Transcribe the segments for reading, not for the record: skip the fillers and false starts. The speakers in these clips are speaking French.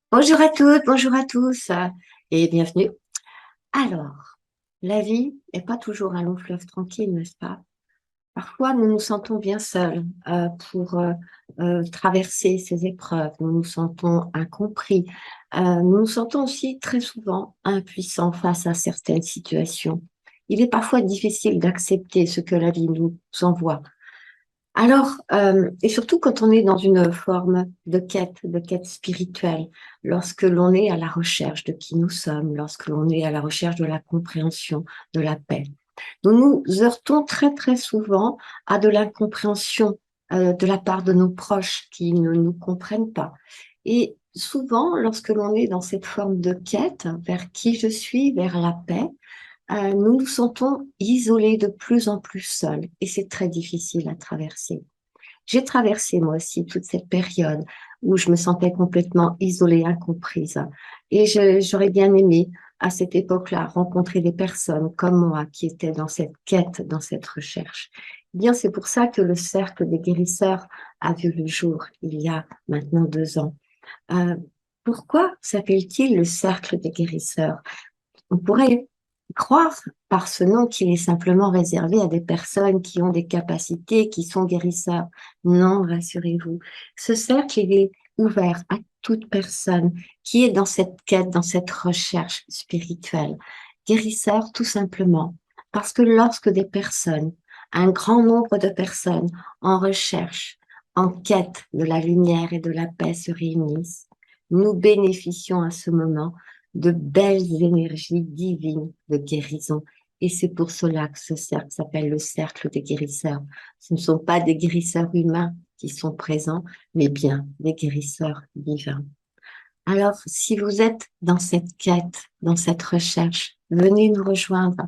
Bonjour à toutes, bonjour à tous et bienvenue. Alors, la vie n'est pas toujours un long fleuve tranquille, n'est-ce pas? Parfois, nous nous sentons bien seuls pour traverser ces épreuves. Nous nous sentons incompris. Nous nous sentons aussi très souvent impuissants face à certaines situations. Il est parfois difficile d'accepter ce que la vie nous envoie. Alors, et surtout quand on est dans une forme de quête spirituelle, lorsque l'on est à la recherche de qui nous sommes, lorsque l'on est à la recherche de la compréhension, de la paix. Nous nous heurtons très très souvent à de l'incompréhension de la part de nos proches qui ne nous comprennent pas. Et souvent, lorsque l'on est dans cette forme de quête vers qui je suis, vers la paix, nous nous sentons isolés de plus en plus seuls et c'est très difficile à traverser. J'ai traversé moi aussi toute cette période où je me sentais complètement isolée, incomprise. Et j'aurais bien aimé à cette époque-là rencontrer des personnes comme moi qui étaient dans cette quête, dans cette recherche. Eh bien, c'est pour ça que le cercle des guérisseurs a vu le jour il y a maintenant 2 ans. Euh, Pourquoi s'appelle-t-il le cercle des guérisseurs? On pourrait croire par ce nom qu'il est simplement réservé à des personnes qui ont des capacités, qui sont guérisseurs. Non, rassurez-vous. Ce cercle, il est ouvert à toute personne qui est dans cette quête, dans cette recherche spirituelle. Guérisseur, tout simplement, parce que lorsque des personnes, un grand nombre de personnes en recherche, en quête de la lumière et de la paix se réunissent, nous bénéficions à ce moment de belles énergies divines de guérison. Et c'est pour cela que ce cercle s'appelle le cercle des guérisseurs. Ce ne sont pas des guérisseurs humains qui sont présents, mais bien des guérisseurs divins. Alors, si vous êtes dans cette quête, dans cette recherche, venez nous rejoindre.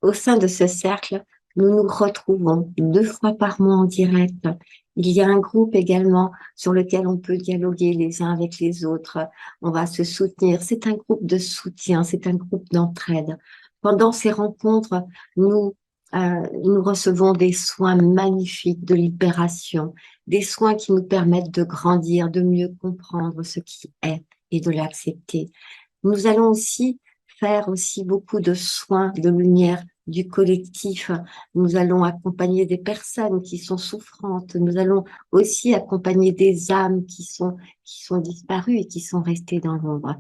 Au sein de ce cercle, nous nous retrouvons 2 fois par mois en direct. Il y a un groupe également sur lequel on peut dialoguer les uns avec les autres. On va se soutenir. C'est un groupe de soutien, c'est un groupe d'entraide. Pendant ces rencontres, nous recevons des soins magnifiques de libération, des soins qui nous permettent de grandir, de mieux comprendre ce qui est et de l'accepter. Nous allons aussi faire aussi beaucoup de soins de lumière du collectif. Nous allons accompagner des personnes qui sont souffrantes. Nous allons aussi accompagner des âmes qui sont disparues et qui sont restées dans l'ombre.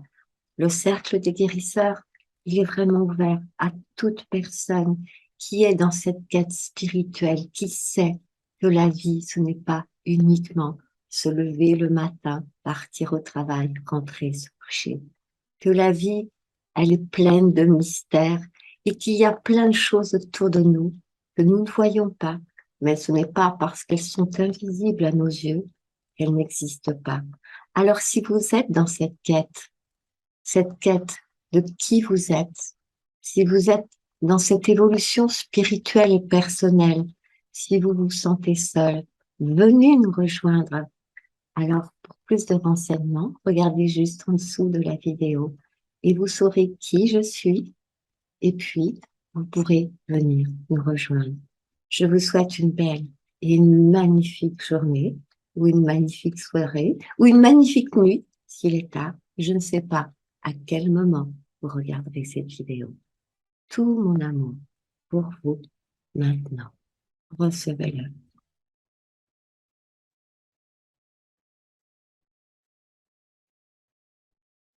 Le cercle des guérisseurs, il est vraiment ouvert à toute personne qui est dans cette quête spirituelle, qui sait que la vie, ce n'est pas uniquement se lever le matin, partir au travail, rentrer, se coucher. Que la vie, elle est pleine de mystères et qu'il y a plein de choses autour de nous que nous ne voyons pas, mais ce n'est pas parce qu'elles sont invisibles à nos yeux qu'elles n'existent pas. Alors si vous êtes dans cette quête de qui vous êtes, si vous êtes dans cette évolution spirituelle et personnelle, si vous vous sentez seul, venez nous rejoindre. Alors, pour plus de renseignements, regardez juste en dessous de la vidéo et vous saurez qui je suis et puis vous pourrez venir nous rejoindre. Je vous souhaite une belle et une magnifique journée ou une magnifique soirée ou une magnifique nuit s'il est tard. Je ne sais pas à quel moment vous regarderez cette vidéo. Tout mon amour pour vous maintenant. Recevez-le.